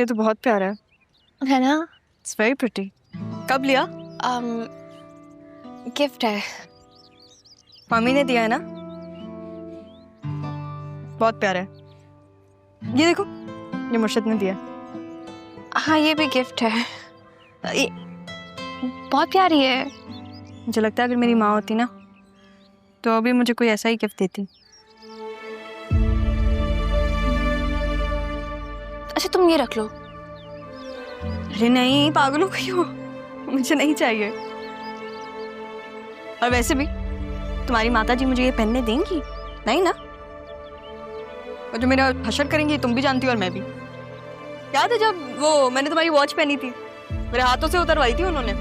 ये तो बहुत प्यारा है ना? It's very pretty. कब लिया? गिफ्ट है। मम्मी ने दिया है ना? बहुत प्यारा है। ये देखो, ये मुर्शिद ने दिया। हाँ, ये भी गिफ्ट है। ये बहुत प्यारी है। मुझे लगता है अगर मेरी माँ होती ना तो अभी मुझे कोई ऐसा ही गिफ्ट देती। अच्छा, तुम ये रख लो। अरे नहीं, पागल हो गई हो, मुझे नहीं चाहिए। और वैसे भी तुम्हारी माता जी मुझे ये पहनने देंगी नहीं ना? और जो मेरा हशर करेंगी तुम भी जानती हो और मैं भी। याद है जब वो मैंने तुम्हारी वॉच पहनी थी, मेरे हाथों से उतरवाई थी उन्होंने।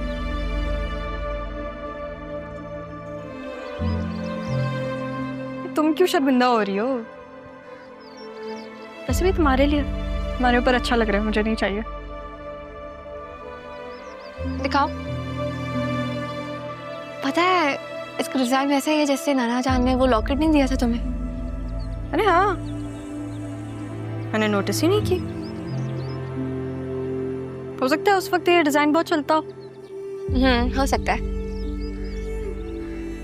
तुम क्यों शर्मिंदा हो रही हो? वैसे भी तुम्हारे लिए, तुम्हारे ऊपर अच्छा लग रहा है, मुझे नहीं चाहिए। दिखाओ। पता है इसका डिजाइन वैसा ही है जैसे नाना जान ने वो लॉकेट नहीं दिया था तुम्हें। अरे हाँ, मैंने नोटिस ही नहीं की। हो सकता है उस वक्त ये डिजाइन बहुत चलता हो। हो सकता है।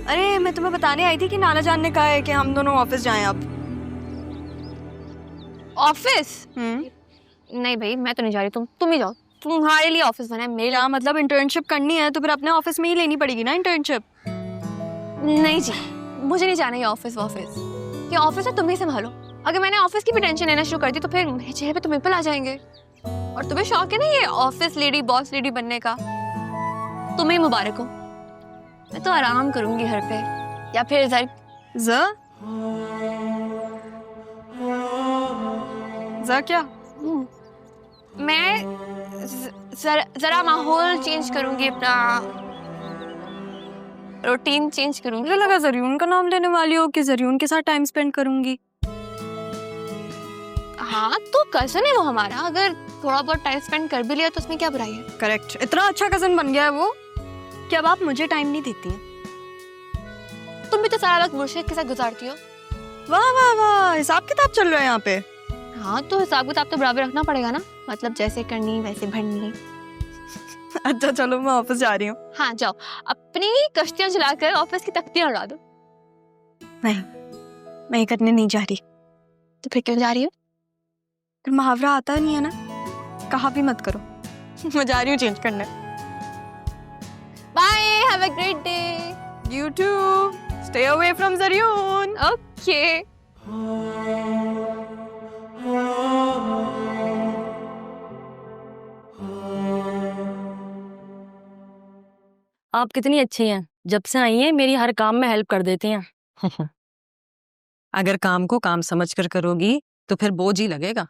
अरे मैं तुम्हें बताने आई थी कि नाना जान ने कहा है कि हम दोनों ऑफिस जाएं अब। ऑफिस? नहीं भाई, मैं तो नहीं जा रही। तुम ही जाओ। तुम्हारे लिए ऑफिस बना है, मेरे क्या मतलब? इंटर्नशिप करनी है तो फिर अपने ऑफिस में ही लेनी पड़ेगी ना इंटर्नशिप। नहीं जी, मुझे नहीं जाना ये ऑफिस। ये ऑफिस है, तुम ही संभालो। अगर मैंने ऑफिस की भी टेंशन लेना शुरू कर दी तो फिर मेरे चेहरे पे तो पिंपल आ जाएंगे। और तुम्हें शौक है ना ये ऑफिस लेडी, बॉस लेडी बनने का? तुम्हें मुबारक हो। मैं तो आराम करूंगी घर पे, या फिर क्या? मैं जरा माहौल चेंज करूंगी, अपना रूटीन चेंज करूंगी। मुझे लगा जरियून का नाम लेने वाली हो कि जरियून के साथ टाइम स्पेंड करूंगी। हाँ, तो कजन है वो हमारा, अगर थोड़ा बहुत टाइम स्पेंड कर भी लिया तो उसमें क्या बुराई है? करेक्ट, इतना अच्छा कजन बन गया है वो कि अब आप मुझे टाइम नहीं देती हैं। तुम भी तो सारा वक्त मुर्शिद के साथ गुजारती हो। वाह वाह वाह, हिसाब किताब चल रहा है यहाँ पे। हाँ, तो हिसाब किताब तो बराबर रखना पड़ेगा ना, मतलब जैसे करनी वैसे भरनी। अच्छा चलो, मैं ऑफिस जा रही हूँ। हाँ जाओ, अपनी कश्तियां चलाकर ऑफिस की तख्तियां उड़ा दो। नहीं, मैं ये करने नहीं जा रही। तो फिर क्यों जा रही हो? फिर मुहावरा आता नहीं है ना, कहा भी मत करो। मैं जा रही हूँ चेंज करने। Bye, have a great day. You too, stay away from जरियून। ओके। आप कितनी अच्छी हैं, जब से आई हैं मेरी हर काम में हेल्प कर देती हैं। अगर काम को काम समझकर करोगी तो फिर बोझ ही लगेगा,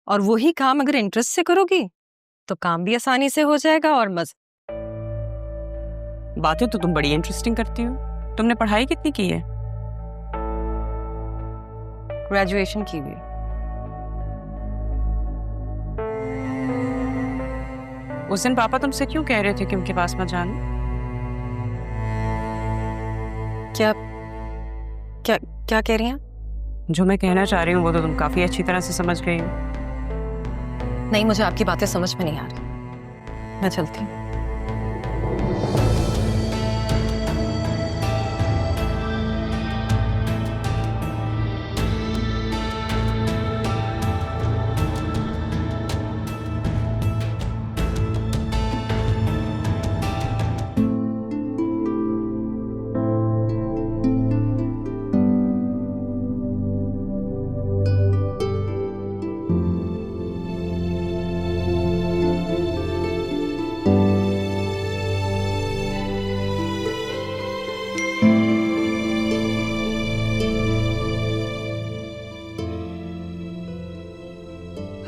और वही काम अगर इंटरेस्ट से करोगी तो काम भी आसानी से हो जाएगा और बातें तो तुम बड़ी इंटरेस्टिंग करती हो। तुमने पढ़ाई कितनी की है? ग्रेजुएशन की हुई। उस दिन पापा तुमसे क्यों कह रहे थे कि उनके पास मत जाना? क्या क्या क्या कह रही हैं? जो मैं कहना चाह रही हूँ वो तो तुम काफी अच्छी तरह से समझ गई हो। नहीं, मुझे आपकी बातें समझ में नहीं आ रही। मैं चलती हूँ।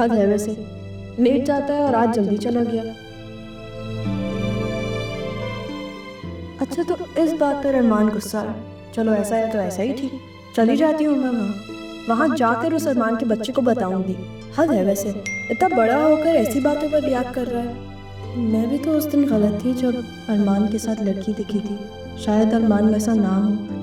हद है वैसे, लेट जाता है और आज जल्दी चला गया। अच्छा, तो इस बात पर अरमान गुस्सा है। चलो ऐसा है तो ऐसा ही ठीक, चली जाती हूँ मैं वहाँ जाकर उस अरमान के बच्चे को बताऊंगी। हद है वैसे, इतना बड़ा होकर ऐसी बातों पर रिएक्ट कर रहा है। मैं भी तो उस दिन गलत थी जब अरमान के साथ लड़की दिखी थी। शायद अरमान वैसा ना हो।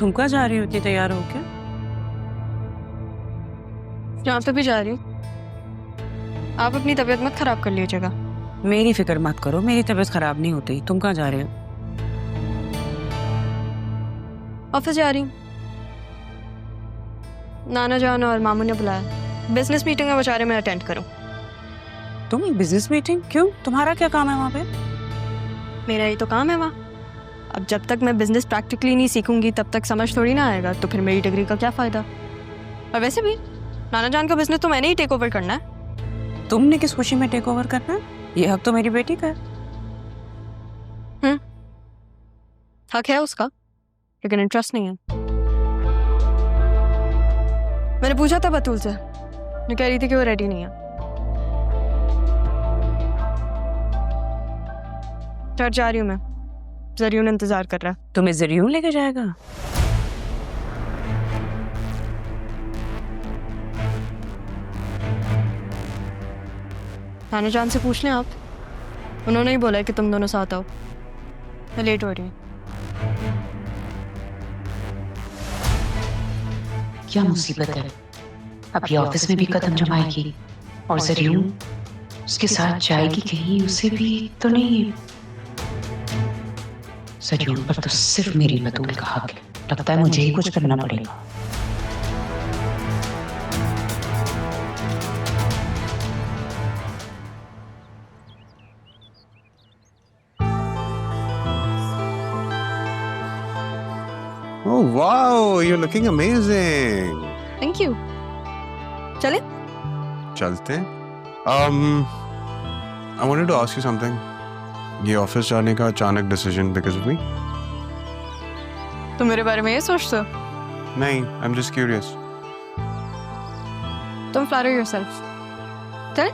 तुम कहाँ जा रही हो इतनी तैयार होके? जहाँ पे भी जा रही हूँ। आप अपनी तबीयत मत खराब कर लीजिएगा। मेरी फिक्र मत करो, मेरी तबीयत खराब नहीं होती। तुम कहाँ जा रहे हो? ऑफिस जा रही हूँ। नाना जान और मामू ने बुलाया, बिजनेस मीटिंग है, वो चाह रहे मैं अटेंड करूँ। तुम बिजनेस मीटिंग? क्यों, तुम्हारा क्या काम है वहाँ पे? मेरा ही तो काम है वहाँ। अब जब तक मैं बिजनेस प्रैक्टिकली नहीं सीखूंगी तब तक समझ थोड़ी ना आएगा, तो फिर मेरी डिग्री का क्या फ़ायदा। और वैसे भी नाना जान का बिजनेस तो मैंने ही टेक ओवर करना है। तुमने किस खुशी में टेक ओवर करना है? ये हक तो मेरी बेटी का है। हक है उसका, लेकिन इंटरेस्ट नहीं है। मैंने पूछा था बतूल से, वो कह रही थी कि वो रेडी नहीं है। चर्च जा रही हूँ मैं, जरियून इंतजार कर रहा है। तुम्हें जरियून लेके जाएगा? नाना जान से पूछ लें आप, उन्होंने ही बोला है कि तुम दोनों साथ आओ। मैं लेट हो रही हूँ। क्या मुसीबत है, अब ये ऑफिस में भी कदम जमाएगी और जरियून उसके साथ जाएगी कहीं, उसे भी तो नहीं। जरियून पर तो सिर्फ मेरी बतूल का हक है, लगता है मुझे ही कुछ करना पड़ेगा। Oh wow, you're looking amazing. Thank you. चले? चलते हैं। I wanted to ask you something. ये ऑफिस जाने का अचानक डिसीजन because of me? तुम मेरे बारे में ये सोचते हो? नहीं, I'm just curious. तुम flatter yourself. चले?